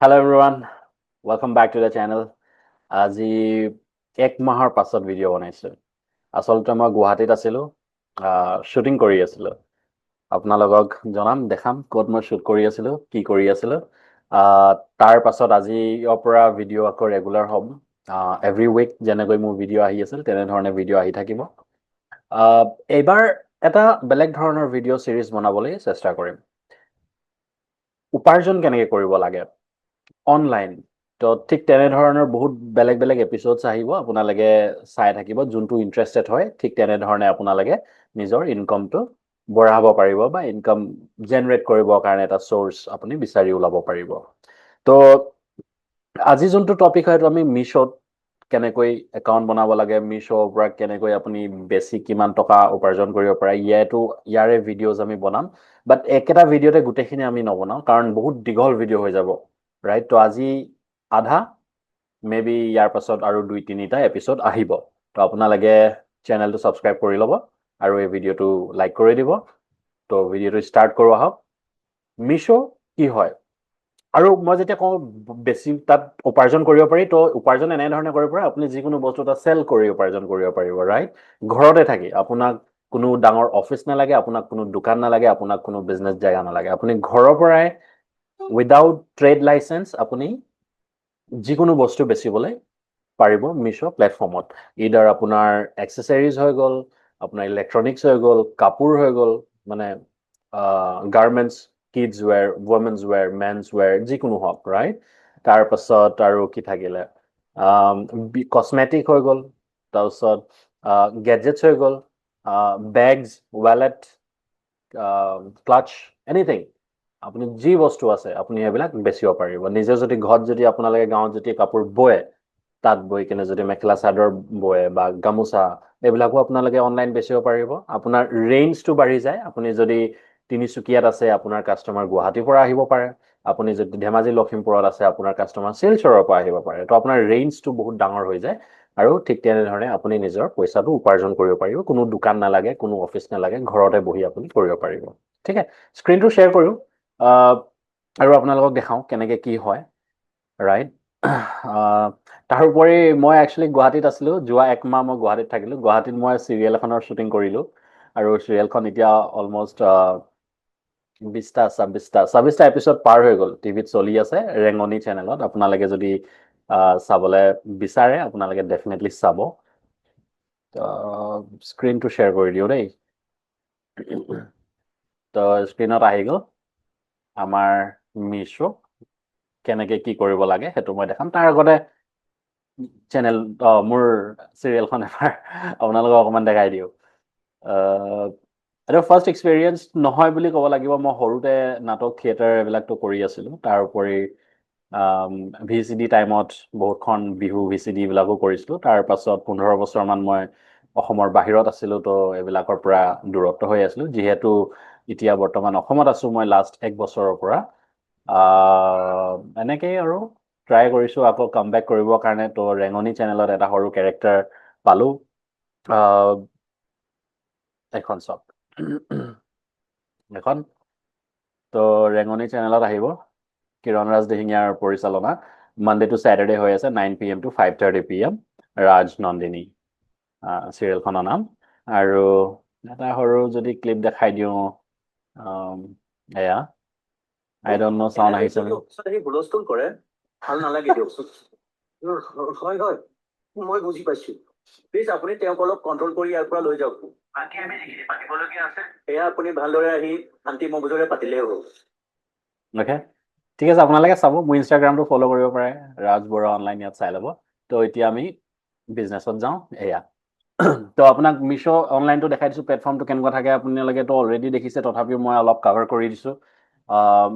Hello everyone, welcome back to the channel. আজি এক মাহৰ পাছত ভিডিঅ' বনাইছো। আচলতে মই গুৱাহাটীত আছিলো, শ্বুটিং কৰি আছিলো। আপোনালোকক জনাম দেখাম ক'ত মই শ্বুট কৰি আছিলো, কি কৰি আছিলো। তাৰ পাছত আজি ইয়াৰ পৰা ভিডিঅ' আকৌ ৰেগুলাৰ হ'ম। এভৰি উইক যেনেকৈ মোৰ ভিডিঅ' আহি আছিল তেনেধৰণে ভিডিঅ' আহি থাকিব। এইবাৰ এটা বেলেগ ধৰণৰ ভিডিঅ' চিৰিজ বনাবলৈ চেষ্টা কৰিম। উপাৰ্জন কেনেকৈ কৰিব লাগে অনলাইন, তো ঠিক তেনেধৰণৰ বহুত বেলেগ বেলেগ এপিচোডছ আহিব, আপোনালোকে চাই থাকিব। যোনটো ইণ্টাৰেষ্টেড হয় ঠিক তেনেধৰণে আপোনালোকে নিজৰ ইনকামটো বঢ়াব পাৰিব বা ইনকাম জেনেৰেট কৰিবৰ কাৰণে এটা চ'ৰ্চ আপুনি বিচাৰি ওলাব পাৰিব। তো আজি যোনটো টপিক হয়, আমি মিছ'ত কেনেকৈ একাউণ্ট বনাব লাগে, মিছ'ৰ পৰা কেনেকৈ আপুনি বেছি কিমান টকা উপাৰ্জন কৰিব পাৰে, ইয়াৰে ভিডিঅ'জ আমি বনাম। বাট একেটা ভিডিঅ'তে গোটেইখিনি আমি নবনাওঁ, কাৰণ বহুত দীঘল ভিডিঅ' হৈ যাব, ৰাইট? তো আজি আধা, মে বি ইয়াৰ পাছত আৰু 2-3টা এপিচোড আহিব। তো আপোনালোকে চেনেলটো ছাবস্ক্ৰাইব কৰি ল'ব আৰু এই ভিডিঅ'টো লাইক কৰি দিব। তো ভিডিঅ'টো ষ্টাৰ্ট কৰোঁ আহক। মিছ' কি হয় আৰু মই যেতিয়া কওঁ বেছি তাত উপাৰ্জন কৰিব পাৰি, তো উপাৰ্জন এনেধৰণে কৰিব পাৰে, আপুনি যিকোনো বস্তু এটা চেল কৰি উপাৰ্জন কৰিব পাৰিব, ৰাইট? ঘৰতে থাকি আপোনাক কোনো ডাঙৰ অফিচ নালাগে, আপোনাক কোনো দোকান নালাগে, আপোনাক কোনো বিজনেছ জেগা নালাগে। আপুনি ঘৰৰ পৰাই উইদাউট ট্ৰেড লাইচেন্স আপুনি যিকোনো বস্তু বেচিবলৈ পাৰিব মিছ' প্লেটফৰ্মত। ইদাৰ আপোনাৰ এক্সেচেৰিজ হৈ গ'ল, আপোনাৰ ইলেক্ট্ৰনিক্স হৈ গ'ল, কাপোৰ হৈ গ'ল, মানে গাৰ্মেণ্টছ, কিডছ ৱেৰ, ৱমেন্স ৱেৰ, মেন্স ৱেৰ, যিকোনো হওক, ৰাইট? তাৰপাছত আৰু কি থাকিলে, কচমেটিক হৈ গ'ল, তাৰপিছত গেডজেটছ হৈ গ'ল, বেগছ, ৱালেট, ক্লাচ, এনিথিং। আপুনি যি বস্তু আছে আপুনি সেইবিলাক বেচিব পাৰিব। নিজে যদি ঘৰত যদি আপোনালোকে গাঁৱত যদি কাপোৰ বয়, তাত বৈ কিনে যদি মেখেলা চাদৰ বয় বা গামোচা, এইবিলাকো আপোনালোকে অনলাইন বেচিব পাৰিব। আপোনাৰ ৰেঞ্জটো বাঢ়ি যায়। আপুনি যদি তিনিচুকীয়াত আছে, আপোনাৰ কাষ্টমাৰ গুৱাহাটীৰ পৰা আহিব পাৰে। আপুনি যদি ধেমাজি লখিমপুৰত আছে, আপোনাৰ কাষ্টমাৰ শিলচৰৰ পৰা আহিব পাৰে। তো আপোনাৰ ৰেঞ্জটো বহুত ডাঙৰ হৈ যায় আৰু ঠিক তেনেধৰণে আপুনি নিজৰ পইচাটো উপাৰ্জন কৰিব পাৰিব। কোনো দোকান নালাগে, কোনো অফিচ নালাগে, ঘৰতে বহি আপুনি কৰিব পাৰিব। ঠিক আছে, স্ক্ৰীনটো শ্বেয়াৰ কৰোঁ আৰু আপোনালোকক দেখাওঁ কেনেকৈ কি হয়, ৰাইট? তাৰোপৰি মই একচুৱেলি গুৱাহাটীত আছিলোঁ। যোৱা একমাহ মই গুৱাহাটীত থাকিলোঁ। গুৱাহাটীত মই চিৰিয়েল এখনৰ শ্বুটিং কৰিলোঁ আৰু চিৰিয়েলখন এতিয়া অলমষ্ট 26টা এপিচোড পাৰ হৈ গ'ল। টিভিত চলি আছে, ৰেঙনি চেনেলত। আপোনালোকে যদি চাবলৈ বিচাৰে আপোনালোকে ডেফিনেটলি চাব। স্ক্ৰীনটো শ্বেয়াৰ কৰি দিওঁ দেই। তো স্ক্ৰীনত আহি গ'ল আমাৰ মিছ' কেনেকৈ কি কৰিব লাগে সেইটো মই দেখাম। তাৰ আগতে চেনেল মোৰ চিৰিয়েলখন এবাৰ আপোনালোকক অকণমান দেখাই দিওঁ। এইটো ফাৰ্ষ্ট এক্সপেৰিয়েঞ্চ নহয় বুলি ক'ব লাগিব। মই সৰুতে নাটক, থিয়েটাৰ এইবিলাকতো কৰি আছিলোঁ। তাৰ উপৰি VCD টাইমত বহুতখন বিহু VCD এইবিলাকো কৰিছিলোঁ। তাৰ পাছত 15 বছৰমান মই অসমৰ বাহিৰত আছিলোঁ, তো এইবিলাকৰ পৰা দূৰত্ব হৈ আছিলোঁ। যিহেতু এতিয়া বৰ্তমান অসমত আছোঁ মই লাষ্ট 1 বছৰৰ পৰা। এনেকেই আৰু ট্ৰাই কৰিছোঁ আকৌ কামবেক কৰিবৰ কাৰণে। তো ৰেঙনি চেনেলত এটা সৰু কেৰেক্টাৰ পালোঁ। এখন চাওক, এখন তো ৰেঙনি চেনেলত আহিব, কিৰণ ৰাজ দিহিঙীয়াৰ পৰিচালনা। মানডে টু ছেটাৰডে হৈ আছে, 9 PM to 5:30 PM, ৰাজ নন্দিনী চিৰিয়েলখনৰ নাম। আৰু এটা সৰু যদি ক্লিপ দেখাই দিওঁ, এয়া আই ডণ্ট ন' চাউণ্ড আহিছে। হুলস্থুল কৰে, ভাল নালাগে দিয়কচোন। হয় হয়, মই বুজি পাইছোঁ। প্লিজ আপুনি তেওঁক অলপ কণ্ট্ৰল কৰি ইয়াৰ পৰা লৈ যাওক। বাকী আমি যিখিনি পাতিবলগীয়া আছে সেয়া আপুনি ভালদৰে আহি শান্তি মগজুৰে পাতিলেই হ'ব। অ'কে, ঠিক আছে। আপোনালোকে চাব, মোৰ ইনষ্টাগ্ৰামটো ফ'ল' কৰিব পাৰে, ৰাজ বৰুৱা অনলাইন, ইয়াত চাই ল'ব। তো এতিয়া আমি বিজনেছত যাওঁ। এয়া তো আপোনাক মিছ' অনলাইনটো দেখাই দিছোঁ, প্লেটফৰ্মটো কেনেকুৱা থাকে আপোনালোকেতো অলৰেডি দেখিছে, তথাপিও মই অলপ কাভাৰ কৰি দিছোঁ।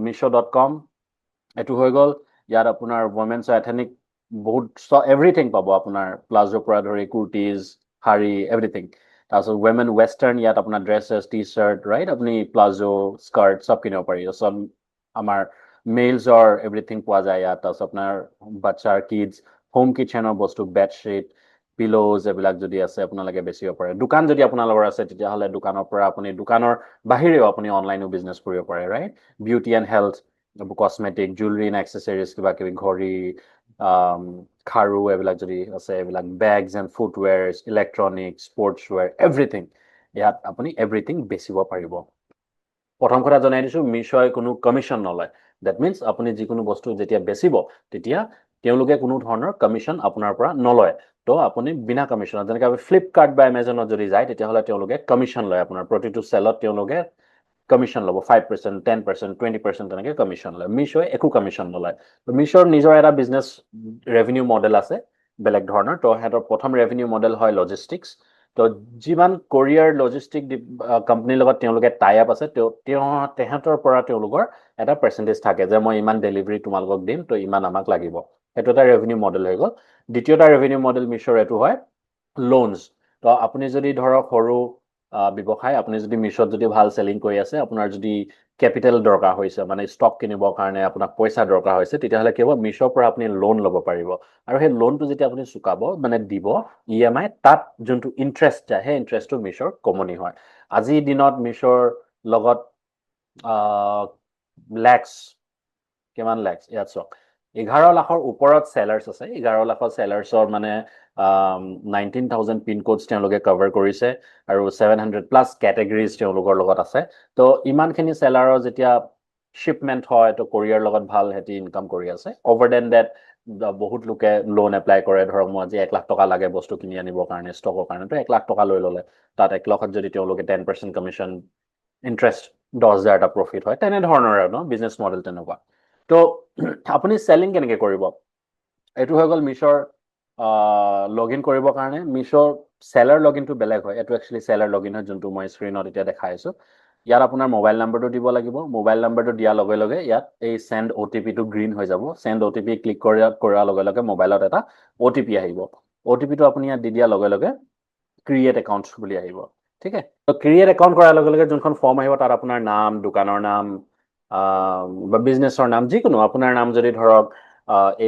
মিছ'.com এইটো হৈ গ'ল। ইয়াত আপোনাৰ ৱমেন্স এথেনিক বহুত এভৰিথিং পাব, আপোনাৰ প্লাজোৰ পৰা ধৰি কুৰ্টিজ, শাৰী, এভৰিথিং। তাৰপিছত ৱমেন ৱেষ্টাৰ্ণ, ইয়াত আপোনাৰ ড্ৰেছেছ, টি চাৰ্ট, ৰাইট? আপুনি প্লাজো, স্কাৰ্ট চব কিনিব পাৰি। তাৰপিছত আমাৰ মেইলছৰ এভৰিথিং পোৱা যায় ইয়াত। তাৰপিছত আপোনাৰ বাচ্চাৰ, কিডছ, হোম কিটচেনৰ বস্তু, বেডশ্বীট, পিলোজ, এইবিলাক যদি আছে আপোনালোকে বেচিব পাৰে। দোকান যদি আপোনালোকৰ আছে তেতিয়াহ'লে দোকানৰ পৰা আপুনি দোকানৰ বাহিৰেও আপুনি অনলাইনো বিজনেছ কৰিব পাৰে, right? Beauty and health, cosmetic jewellery and accessories কিবা কিবি ঘড়ী খাৰু এইবিলাক যদি আছে এইবিলাক bags and ফুটৱেৰ্ছ electronics sportswear everything ইয়াত আপুনি এভৰিথিং বেচিব পাৰিব প্ৰথম কথা জনাই দিছোঁ মিছ'ই কোনো কমিশ্যন নলয় ডেট মিনছ আপুনি যিকোনো বস্তু যেতিয়া বেচিব তেতিয়া তেওঁলোকে কোনো ধৰণৰ কমিশ্যন আপোনাৰ পৰা নলয় তো আপুনি বিনা কমিশ্যনত যেনেকৈ আপুনি ফ্লিপকাৰ্ট বা এমেজনত যদি যায় তেতিয়াহ'লে তেওঁলোকে কমিশ্যন লয় আপোনাৰ প্ৰতিটো চেলত তেওঁলোকে কমিশ্যন ল'ব 5% 10% 20% তেনেকৈ কমিশ্যন লয় মিছ'ই একো কমিশ্যন নলয় তো মিছ'ৰ নিজৰ এটা বিজনেছ ৰেভিনিউ মডেল আছে বেলেগ ধৰণৰ তো সিহঁতৰ প্ৰথম ৰেভিনিউ মডেল হয় লজিষ্টিক্স তো যিমান কোৰিয়াৰ লজিষ্টিক কোম্পানীৰ লগত তেওঁলোকে টাই আপ আছে তেহেঁতৰ পৰা তেওঁলোকৰ এটা পাৰ্চেণ্টেজ থাকে যে মই ইমান ডেলিভাৰী তোমালোকক দিম তো ইমান আমাক লাগিব সেইটো এটা ৰেভিনিউ মডেল হৈ গ'ল দ্বিতীয়টা ৰেভিনিউ মডেল মিছ'ৰ এইটো হয় লোনছ তো আপুনি যদি ধৰক সৰু ব্যৱসায় আপুনি যদি মিছ'ত যদি ভাল চেলিং কৰি আছে আপোনাৰ যদি কেপিটেল দৰকাৰ হৈছে মানে ষ্টক কিনিবৰ কাৰণে আপোনাক পইচা দৰকাৰ হৈছে তেতিয়াহ'লে কি হ'ব মিছ'ৰ পৰা আপুনি লোন ল'ব পাৰিব আৰু সেই লোনটো যেতিয়া আপুনি চুকাব মানে দিব EMI তাত যোনটো ইণ্টাৰেষ্ট যায় সেই ইণ্টাৰেষ্টটো মিছ'ৰ কমনি হয় আজিৰ দিনত মিছ'ৰ লগত লেক্স কিমান লেক্স ইয়াত চাওক 11 লাখৰ ওপৰত চেলাৰ্ছ আছে 11 লাখৰ চেলাৰ্ছৰ মানে 19,000 পিনক'ডছ তেওঁলোকে কভাৰ কৰিছে আৰু 700+ কেটেগৰিজ তেওঁলোকৰ লগত আছে তো ইমানখিনি চেলাৰৰ যেতিয়া শ্বিপমেণ্ট হয় তো কোৰিয়াৰ লগত ভাল সিহঁতি ইনকাম কৰি আছে অভাৰ দেন ডেট বহুত লোকে লোন এপ্লাই কৰে ধৰক মই আজি 1 লাখ টকা লাগে বস্তু কিনি আনিবৰ কাৰণে ষ্টকৰ কাৰণে তো 1 লাখ টকা লৈ ল'লে তাত 1 লাখত যদি তেওঁলোকে 10% কমিশ্যন ইণ্টাৰেষ্ট 10,000 এটা প্ৰফিট হয় তেনেধৰণৰ আৰু ন বিজনেছ মডেল তেনেকুৱা তো আপুনি চেলিং কেনেকৈ কৰিব এইটো হৈ গ'ল মিছ'ৰ লগ ইন কৰিবৰ কাৰণে মিছ'ৰ চেলাৰ লগ ইনটো বেলেগ হয় এইটো একচুৱেলি চেলাৰ লগ ইন হয় যোনটো মই স্ক্ৰীণত এতিয়া দেখাই আছোঁ ইয়াত আপোনাৰ মোবাইল নাম্বাৰটো দিব লাগিব মোবাইল নাম্বাৰটো দিয়াৰ লগে লগে ইয়াত এই চেণ্ড OTPটো গ্ৰীণ হৈ যাব চেণ্ড OTP ক্লিক কৰাৰ লগে লগে মোবাইলত এটা OTP আহিব OTPটো আপুনি ইয়াত দি দিয়াৰ লগে লগে ক্ৰিয়েট একাউণ্ট বুলি আহিব ঠিক আছে তো ক্ৰিয়েট একাউণ্ট কৰাৰ লগে লগে যোনখন ফৰ্ম আহিব তাত আপোনাৰ নাম দোকানৰ নাম বা বিজনেছৰ নাম যিকোনো আপোনাৰ নাম যদি ধৰক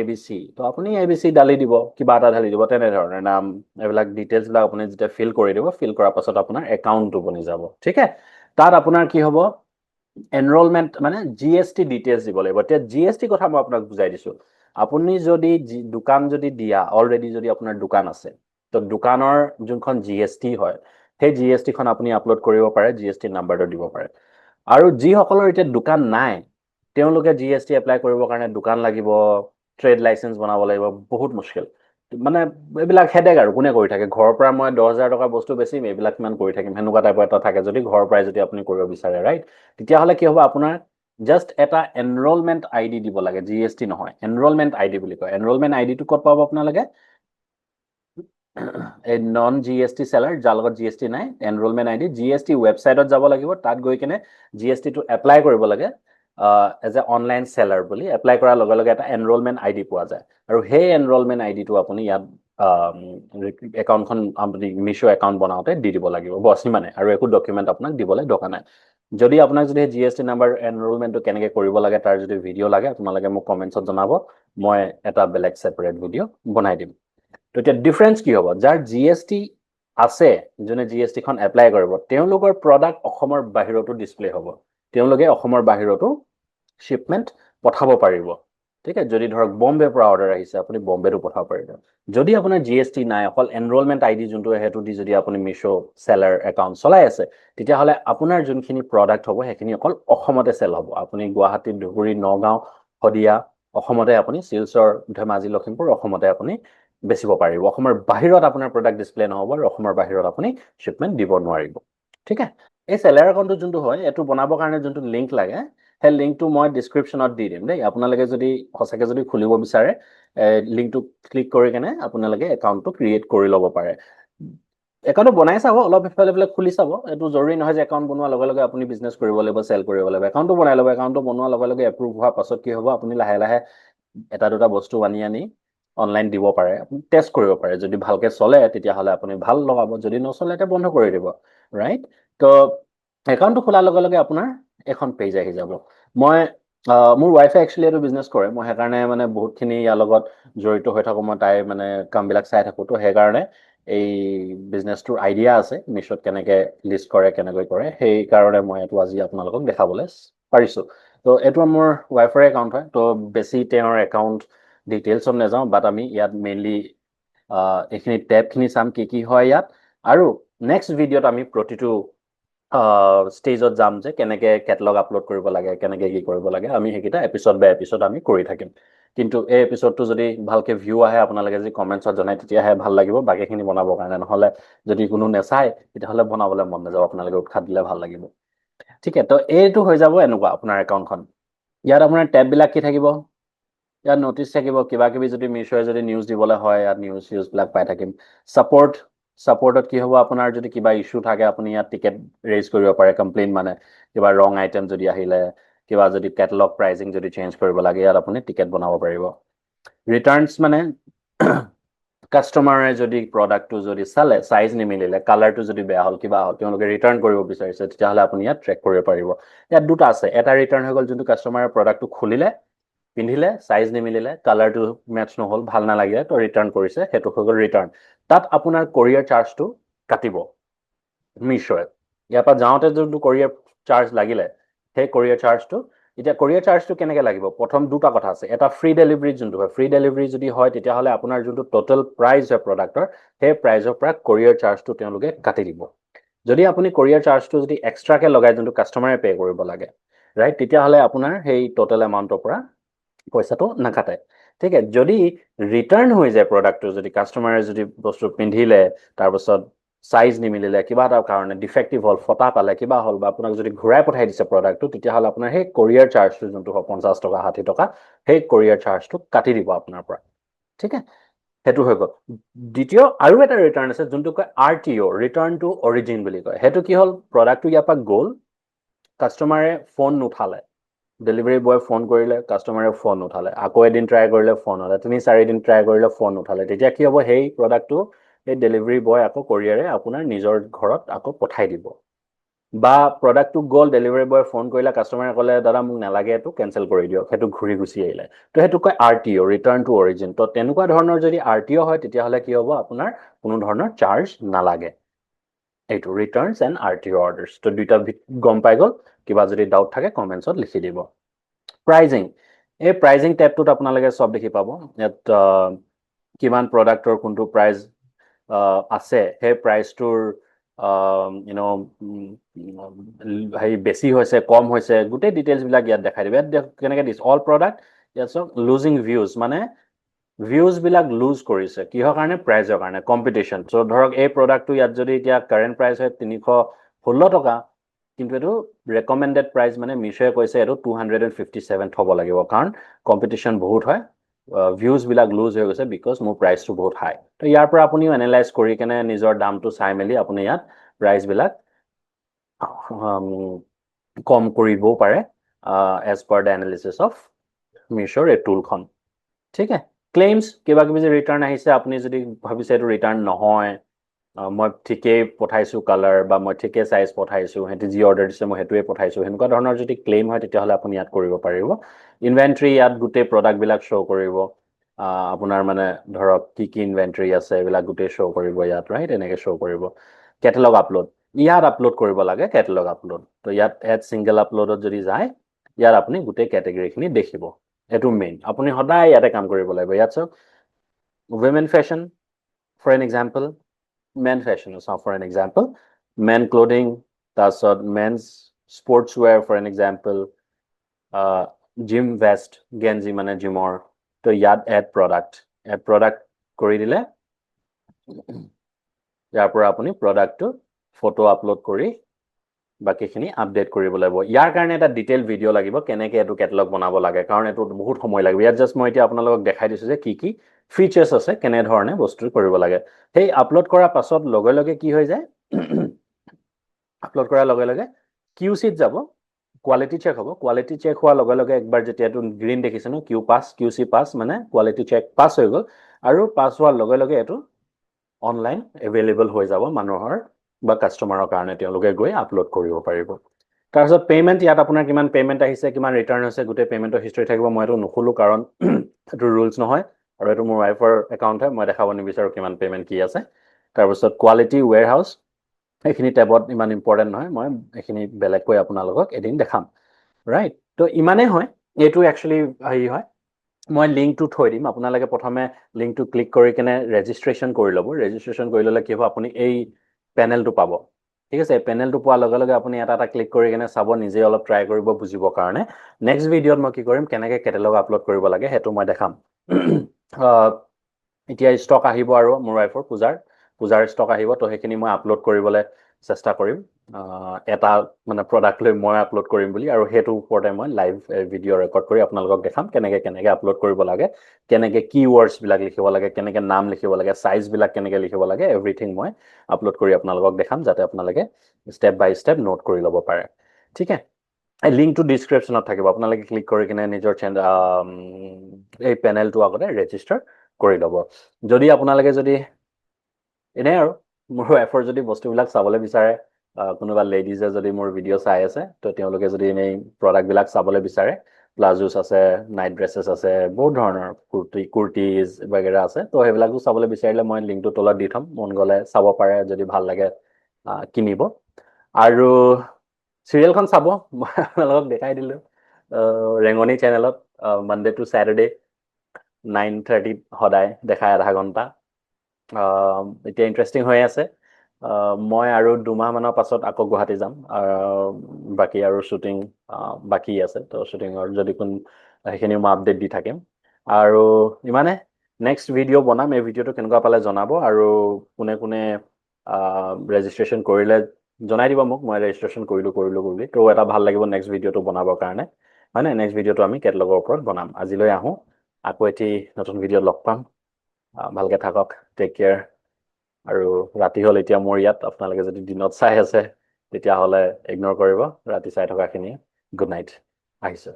ABC তো আপুনি ABC ডালি দিব কিবা এটা ঢালি দিব তেনেধৰণৰ নাম এইবিলাক ডিটেইলছবিলাক আপুনি যেতিয়া ফিল কৰি দিব ফিল কৰাৰ পাছত আপোনাৰ একাউণ্টটো বনি যাব ঠিক আছে তাত আপোনাৰ কি হ'ব এনৰোলমেণ্ট মানে GST ডিটেইলছ দিব লাগিব এতিয়া GST কথা মই আপোনাক বুজাই দিছোঁ আপুনি যদি দোকান যদি দিয়া অলৰেডি যদি আপোনাৰ দোকান আছে তো দোকানৰ যোনখন GST হয় সেই GSTখন আপুনি আপলোড কৰিব পাৰে GST নাম্বাৰটো দিব পাৰে আৰু যিসকলৰ এতিয়া দোকান নাই তেওঁলোকে GST এপ্লাই কৰিবৰ কাৰণে দোকান লাগিব ট্ৰেড লাইচেন্স বনাব লাগিব বহুত মুস্কিল মানে এইবিলাক হেডেক আৰু কোনে কৰি থাকে ঘৰৰ পৰা মই 10,000 টকা বস্তু বেচিম এইবিলাক কিমান কৰি থাকিম সেনেকুৱা টাইপৰ এটা থাকে যদি ঘৰৰ পৰাই যদি আপুনি কৰিব বিচাৰে ৰাইট তেতিয়াহ'লে কি হ'ব আপোনাৰ জাষ্ট এটা এনৰোলমেণ্ট ID দিব লাগে GST নহয় এনৰোলমেণ্ট ID বুলি কয় এনৰোলমেণ্ট IDটো ক'ত পাব আপোনালোকে এই নন GST চেলাৰ যাৰ লগত GST নাই এনৰোলমেণ্ট ID GST ৱেবছাইটত যাব লাগিব তাত গৈ কিনে GSTটো এপ্লাই কৰিব লাগে এজ এ অনলাইন চেলাৰ বুলি এপ্লাই কৰাৰ লগে লগে এটা এনৰোলমেণ্ট ID পোৱা যায় আৰু সেই এনৰোলমেণ্ট IDটো আপুনি ইয়াত একাউণ্টখন আপুনি মিছ'ৰ একাউণ্ট বনাওঁতে দি দিব লাগিব বছ সিমানে আৰু একো ডকুমেণ্ট আপোনাক দিবলৈ দৰকাৰ নাই যদি আপোনাক যদি GST নাম্বাৰ এনৰোলমেণ্টটো কেনেকৈ কৰিব লাগে তাৰ যদি ভিডিঅ' লাগে আপোনালোকে মোক কমেণ্টছত জনাব মই এটা বেলেগ ছেপাৰেট ভিডিঅ' বনাই দিম তো এতিয়া ডিফাৰেঞ্চ কি হ'ব যাৰ GST আছে যোনে GSTখন এপ্লাই কৰিব তেওঁলোকৰ প্ৰডাক্ট অসমৰ বাহিৰতো ডিছপ্লে হ'ব তেওঁলোকে অসমৰ বাহিৰতো শ্বিপমেণ্ট পঠাব পাৰিব ঠিক আছে যদি ধৰক বম্বেৰ পৰা অৰ্ডাৰ আহিছে আপুনি বম্বেতো পঠাব পাৰিব যদি আপোনাৰ GST নাই অকল এনৰোলমেণ্ট ID যোনটো সেইটো দি যদি আপুনি মিছ' চেলাৰ একাউণ্ট চলাই আছে তেতিয়াহ'লে আপোনাৰ যোনখিনি প্ৰডাক্ট হ'ব সেইখিনি অকল অসমতে চেল হ'ব আপুনি গুৱাহাটী ধুবুৰী নগাঁও শদিয়া অসমতে আপুনি শিলচৰ ধেমাজি লখিমপুৰ অসমতে আপুনি বেচিব পাৰিব অসমৰ বাহিৰত আপোনাৰ প্ৰডাক্ট ডিছপ্লে নহ'ব আৰু অসমৰ বাহিৰত আপুনি শ্বিপমেণ্ট দিব নোৱাৰিব ঠিক আছে এই চেলাৰ একাউণ্টটো যোনটো হয় এইটো বনাবৰ কাৰণে যোনটো লিংক লাগে সেই লিংকটো মই ডিছক্ৰিপশ্যনত দি দিম দেই আপোনালোকে যদি সঁচাকৈ যদি খুলিব বিচাৰে লিংকটো ক্লিক কৰি কেনে আপোনালোকে একাউণ্টটো ক্ৰিয়েট কৰি ল'ব পাৰে একাউণ্টটো বনাই চাব অলপ ইফালে ইফালে খুলি চাব এইটো জৰুৰী নহয় যে একাউণ্ট বনোৱাৰ লগে লগে আপুনি বিজনেছ কৰিব লাগিব চেল কৰিব লাগিব একাউণ্টটো বনাই ল'ব একাউণ্টটো বনোৱাৰ লগে লগে এপ্ৰুভ হোৱাৰ পাছত কি হ'ব আপুনি লাহে লাহে এটা দুটা বস্তু আনি অনলাইন দিব পাৰে আপুনি টেষ্ট কৰিব পাৰে যদি ভালকৈ চলে তেতিয়াহ'লে আপুনি ভাল লগাব যদি নচলে তেতিয়া বন্ধ কৰি দিব ৰাইট তো একাউণ্টটো খোলাৰ লগে লগে আপোনাৰ এখন পেজ আহি যাব মই মোৰ ৱাইফে একচুৱেলি এইটো বিজনেছ কৰে মই সেইকাৰণে মানে বহুতখিনি ইয়াৰ লগত জড়িত হৈ থাকোঁ মই তাইৰ মানে কামবিলাক চাই থাকোঁ তো সেইকাৰণে এই বিজনেছটোৰ আইডিয়া আছে মিছ'ত কেনেকৈ লিষ্ট কৰে কেনেকৈ কৰে সেইকাৰণে মই এইটো আজি আপোনালোকক দেখাবলৈ পাৰিছোঁ তো এইটো মোৰ ৱাইফৰ একাউণ্ট হয় তো বেছি তেওঁৰ একাউণ্ট ডিটেইলছত নাযাওঁ বাট আমি ইয়াত মেইনলি এইখিনি টেবখিনি চাম কি হয় ইয়াত আৰু নেক্সট ভিডিঅ'ত আমি প্ৰতিটো ষ্টেজত যাম যে কেনেকৈ কেটলগ আপলোড কৰিব লাগে কেনেকৈ কি কৰিব লাগে আমি সেইকেইটা এপিছড বাই এপিছড আমি কৰি থাকিম কিন্তু এই এপিছডটো যদি ভালকৈ ভিউ আহে আপোনালোকে যদি কমেণ্টছত জনায় তেতিয়াহে ভাল লাগিব বাকীখিনি বনাবৰ কাৰণে নহ'লে যদি কোনো নেচায় তেতিয়াহ'লে বনাবলৈ মন নাযাব আপোনালোকে উৎসাহ দিলে ভাল লাগিব ঠিক আছে তো এইটো হৈ যাব এনেকুৱা আপোনাৰ একাউণ্টখন ইয়াত আপোনাৰ টেববিলাক কি থাকিব ইয়াত নটিচ থাকিব কিবা কিবি যদি মিছ'য়ে যদি নিউজ দিবলৈ হয় ইয়াত নিউজবিলাক পাই থাকিম ছাপৰ্টত কি হ'ব আপোনাৰ যদি কিবা ইছ্যু থাকে আপুনি ইয়াত টিকেট ৰেইজ কৰিব পাৰে কমপ্লেইন মানে কিবা ৰং আইটেম যদি আহিলে কিবা যদি কেটলগ প্ৰাইচিং যদি চেঞ্জ কৰিব লাগে ইয়াত আপুনি টিকেট বনাব পাৰিব ৰিটাৰ্ণছ মানে কাষ্টমাৰে যদি প্ৰডাক্টটো যদি চালে চাইজ নিমিলিলে কালাৰটো যদি বেয়া হ'ল কিবা হ'ল তেওঁলোকে ৰিটাৰ্ণ কৰিব বিচাৰিছে তেতিয়াহ'লে আপুনি ইয়াত ট্ৰেক কৰিব পাৰিব ইয়াত দুটা আছে এটা ৰিটাৰ্ণ হৈ গ'ল যোনটো কাষ্টমাৰে প্ৰডাক্টটো খুলিলে পিন্ধিলে চাইজ নিমিলিলে কালাৰটো মেটচ নহ'ল ভাল নালাগিলে তো ৰিটাৰ্ণ কৰিছে সেইটো হৈ গ'ল ৰিটাৰ্ণ তাত আপোনাৰ কৰিয়াৰ চাৰ্জটো কাটিব মিছ'য়ে ইয়াৰ পৰা যাওঁতে যোনটো কৰিয়াৰ চাৰ্জ লাগিলে সেই কৰিয়াৰ চাৰ্জটো এতিয়া কৰিয়াৰ চাৰ্জটো কেনেকৈ লাগিব প্ৰথম দুটা কথা আছে এটা ফ্ৰী ডেলিভাৰী যোনটো হয় ফ্ৰী ডেলিভাৰী যদি হয় তেতিয়াহ'লে আপোনাৰ যোনটো টোটেল প্ৰাইচ হয় প্ৰডাক্টৰ সেই প্ৰাইজৰ পৰা কৰিয়াৰ চাৰ্জটো তেওঁলোকে কাটি দিব যদি আপুনি কৰিয়াৰ চাৰ্জটো যদি এক্সট্ৰাকৈ লগাই যোনটো কাষ্টমাৰে পে' কৰিব লাগে ৰাইট তেতিয়াহ'লে আপোনাৰ সেই টোটেল এমাউণ্টৰ পৰা পইচাটো নাকাটে ঠিক আছে যদি ৰিটাৰ্ণ হৈ যায় প্ৰডাক্টটো যদি কাষ্টমাৰে যদি বস্তু পিন্ধিলে তাৰপাছত চাইজ নিমিলিলে কিবা এটা কাৰণে ডিফেক্টিভ হ'ল ফটা পালে কিবা হ'ল বা আপোনাক যদি ঘূৰাই পঠাই দিছে প্ৰডাক্টটো তেতিয়াহ'লে আপোনাৰ সেই কৰিয়াৰ চাৰ্জটো যোনটো হয় 50 টকা 60 টকা সেই কৰিয়াৰ চাৰ্জটো কাটি দিব আপোনাৰ পৰা ঠিক আছে সেইটো হৈ গ'ল দ্বিতীয় আৰু এটা ৰিটাৰ্ণ আছে যোনটো কয় RTO ৰিটাৰ্ণ টু অৰিজিন বুলি কয় সেইটো কি হ'ল প্ৰডাক্টটো ইয়াৰ পৰা গ'ল কাষ্টমাৰে ফোন নুঠালে ডেলিভাৰী বয় ফোন কৰিলে কাষ্টমাৰে ফোন নুঠালে আকৌ এদিন ট্ৰাই কৰিলে ফোন নুঠালে 3-4 দিন ট্ৰাই কৰিলে ফোন নুঠালে তেতিয়া কি হ'ব সেই প্ৰডাক্টটো সেই ডেলিভাৰী বয় আকৌ কৰিয়াৰে আপোনাৰ নিজৰ ঘৰত আকৌ পঠাই দিব বা প্ৰডাক্টটো গ'ল ডেলিভাৰী বয় ফোন কৰিলে কাষ্টমাৰে ক'লে দাদা মোক নালাগে এইটো কেঞ্চেল কৰি দিয়ক সেইটো ঘূৰি গুচি আহিলে তো সেইটো কয় RTO ৰিটাৰ্ণ টু অৰিজিন তো তেনেকুৱা ধৰণৰ যদি RTO হয় তেতিয়াহ'লে কি হ'ব আপোনাৰ কোনো ধৰণৰ চাৰ্জ নালাগে এইটো ৰিটাৰ্ণছ এণ্ড RTO অৰ্ডাৰ্ছ তো দুইটা গম পাই গ'ল কিবা যদি ডাউট থাকে কমেণ্টছত লিখি দিব প্ৰাইজিং এই প্ৰাইজিং টেবটোত আপোনালোকে চব দেখি পাব ইয়াত কিমান প্ৰডাক্টৰ কোনটো প্ৰাইজ আছে সেই প্ৰাইজটোৰ হেৰি বেছি হৈছে কম হৈছে গোটেই ডিটেইলছবিলাক ইয়াত দেখাই দিব ইয়াত কেনেকৈ দিছে অল প্ৰডাক্ট ইয়াত চব লুজিং ভিউজ মানে ভিউজবিলাক লুজ কৰিছে কিহৰ কাৰণে প্ৰাইজৰ কাৰণে কম্পিটিশ্যন চ' ধৰক এই প্ৰডাক্টটো ইয়াত যদি এতিয়া কাৰেণ্ট প্ৰাইচ হয় 316 টকা কিন্তু এইটো ৰেকমেণ্ডেড প্ৰাইচ মানে মিছ'য়ে কৈছে এইটো 257 হ'ব লাগিব কাৰণ কম্পিটিশ্যন বহুত হয় ভিউজবিলাক লুজ হৈ গৈছে বিকজ মোৰ প্ৰাইচটো বহুত হাই তো ইয়াৰ পৰা আপুনিও এনালাইজ কৰি কেনে নিজৰ দামটো চাই মেলি আপুনি ইয়াত প্ৰাইচবিলাক কম কৰিবও পাৰে as per the analysis of মিছ'ৰ এই টুলখন ঠিক আছে ক্লেইমছ কিবা কিবি যে ৰিটাৰ্ণ আহিছে আপুনি যদি ভাবিছে এইটো ৰিটাৰ্ণ নহয় মই ঠিকেই পঠাইছোঁ কালাৰ বা মই ঠিকেই চাইজ পঠাইছোঁ সিহঁতে যি অৰ্ডাৰ দিছে মই সেইটোৱে পঠাইছোঁ সেনেকুৱা ধৰণৰ যদি ক্লেইম হয় তেতিয়াহ'লে আপুনি ইয়াত কৰিব পাৰিব ইনভেণ্ট্ৰি ইয়াত গোটেই প্ৰডাক্টবিলাক শ্ব' কৰিব আপোনাৰ মানে ধৰক কি ইনভেণ্ট্ৰি আছে এইবিলাক গোটেই শ্ব' কৰিব ইয়াত ৰাইট এনেকৈ শ্ব' কৰিব কেটেলগ আপলোড ইয়াত আপলোড কৰিব লাগে কেটেলগ আপলোড তো ইয়াত এড ছিংগল আপলোডত যদি যায় ইয়াত আপুনি গোটেই কেটেগৰীখিনি দেখিব এইটো মেইন আপুনি সদায় ইয়াতে কাম কৰিব লাগিব ইয়াত চাওক women fashion for an example men fashion for an example men clothing তাৰপিছত men's sportswear for an example gym vest গেঞ্জি মানে জিমৰ তো ইয়াত এড প্ৰডাক্ট কৰি দিলে ইয়াৰ পৰা আপুনি প্ৰডাক্টটো ফটো আপলোড কৰি বাকীখিনি আপডেট কৰিব লাগিব ইয়াৰ কাৰণে এটা ডিটেইল ভিডিঅ' লাগিব কেনেকৈ এইটো কেটেলগ বনাব লাগে কাৰণ এইটো বহুত সময় লাগিব ইয়াত জাষ্ট মই এতিয়া আপোনালোকক দেখাই দিছোঁ যে কি ফিচাৰ্ছ আছে কেনেধৰণে বস্তু কৰিব লাগে সেই আপলোড কৰাৰ পাছত লগে লগে কি হৈ যায় আপলোড কৰাৰ লগে লগে QCত যাব কোৱালিটি চেক হ'ব কোৱালিটি চেক হোৱাৰ লগে লগে একবাৰ যেতিয়া এইটো গ্ৰীণ দেখিছে ন QC পাছ মানে কোৱালিটি চেক পাছ হৈ গ'ল আৰু পাছ হোৱাৰ লগে লগে এইটো অনলাইন এভেইলেবল হৈ যাব মানুহৰ বা কাষ্টমাৰৰ কাৰণে তেওঁলোকে গৈ আপলোড কৰিব পাৰিব তাৰপিছত পে'মেণ্ট ইয়াত আপোনাৰ কিমান পে'মেণ্ট আহিছে কিমান ৰিটাৰ্ণ হৈছে গোটেই পে'মেণ্টৰ হিষ্ট্ৰী থাকিব মই এইটো নুখোলোঁ কাৰণ এইটো ৰুলছ নহয় আৰু এইটো মোৰ ৱাইফৰ একাউণ্ট হয় মই দেখাব নিবিচাৰোঁ কিমান পে'মেণ্ট কি আছে তাৰপিছত কোৱালিটি ৱেৰ হাউচ এইখিনি টেবত ইমান ইম্পৰ্টেণ্ট নহয় মই এইখিনি বেলেগকৈ আপোনালোকক এদিন দেখাম ৰাইট, তো ইমানেই হয়। এইটো একচুৱেলি হেৰি হয়, মই লিংকটো থৈ দিম, আপোনালোকে প্ৰথমে লিংকটো ক্লিক কৰি কেনে ৰেজিষ্ট্ৰেশ্যন কৰি ল'ব। ৰেজিষ্ট্ৰেশ্যন কৰি ল'লে কি হ'ব, আপুনি এই পেনেলটো পাব। ঠিক আছে, পেনেলটো পোৱাৰ লগে লগে আপুনি এটা এটা ক্লিক কৰি কেনে চাব, নিজে অলপ ট্ৰাই কৰিব বুজিবৰ কাৰণে। নেক্সট ভিডিঅ'ত মই কি কৰিম, কেনেকৈ কেটেলগ আপলোড কৰিব লাগে সেইটো মই দেখাম। এতিয়া ষ্টক আহিব আৰু মোৰ ৱাইফৰ পূজাৰ ষ্টক আহিব, তো সেইখিনি মই আপলোড কৰিবলৈ চেষ্টা কৰিম। এটা মানে প্ৰডাক্ট লৈ মই আপলোড কৰিম বুলি, আৰু সেইটোৰ ওপৰতে মই লাইভ ভিডিঅ' ৰেকৰ্ড কৰি আপোনালোকক দেখাম কেনেকৈ আপলোড কৰিব লাগে, কেনেকৈ কীৱৰ্ডছবিলাক লিখিব লাগে, কেনেকৈ নাম লিখিব লাগে, চাইজবিলাক কেনেকৈ লিখিব লাগে, এভৰিথিং মই আপলোড কৰি আপোনালোকক দেখাম, যাতে আপোনালোকে ষ্টেপ বাই ষ্টেপ নোট কৰি ল'ব পাৰে। ঠিক আছে, এই লিংকটো ডিছক্ৰিপশ্যনত থাকিব, আপোনালোকে ক্লিক কৰি কিনে নিজৰ এই পেনেলটো আগতে ৰেজিষ্টাৰ কৰি ল'ব। যদি আপোনালোকে যদি এনেই আৰু মোৰ ৱাইফৰ যদি বস্তুবিলাক চাবলৈ বিচাৰে, কোনোবা লেডিজে যদি মোৰ ভিডিঅ' চাই আছে, তো তেওঁলোকে যদি এনেই প্ৰডাক্টবিলাক চাবলৈ বিচাৰে, প্লাজোছ আছে, নাইট ড্ৰেছেছ আছে, বহুত ধৰণৰ কুৰ্তিজ বাগেৰা আছে, তো সেইবিলাকো চাবলৈ বিচাৰিলে মই লিংকটো তলত দি থ'ম, মন গ'লে চাব পাৰে, যদি ভাল লাগে কিনিব। আৰু চিৰিয়েলখন চাব, মই আপোনালোকক দেখাই দিলোঁ ৰেঙনি চেনেলত মানডে টু ছেটাৰডে 9:30 সদায় দেখায়, আধা ঘণ্টা। এতিয়া ইণ্টাৰেষ্টিং হৈ আছে। মই আৰু 2 মাহমানৰ পাছত আকৌ গুৱাহাটী যাম, বাকী আৰু শ্বুটিং বাকী আছে, তো শ্বুটিঙৰ যদি সেইখিনিও মই আপডেট দি থাকিম। আৰু ইমানে, নেক্সট ভিডিঅ' বনাম, এই ভিডিঅ'টো কেনেকুৱা পালে জনাব, আৰু কোনে কোনে ৰেজিষ্ট্ৰেশ্যন কৰিলে জনাই দিব মোক, মই ৰেজিষ্ট্ৰেশ্যন কৰিলোঁ বুলি, তো এটা ভাল লাগিব নেক্সট ভিডিঅ'টো বনাবৰ কাৰণে, হয় নাই? নেক্সট ভিডিঅ'টো আমি কেটেলগৰ ওপৰত বনাম। আজিলৈ আহোঁ, আকৌ এটি নতুন ভিডিঅ'ত লগ পাম। ভালকৈ থাকক, টেক কেয়াৰ। আৰু ৰাতি হ'ল এতিয়া মোৰ ইয়াত, আপোনালোকে যদি দিনত চাই আছে তেতিয়াহ'লে ইগন'ৰ কৰিব, ৰাতি চাই থকাখিনি। গুড নাইট, আহিছোঁ।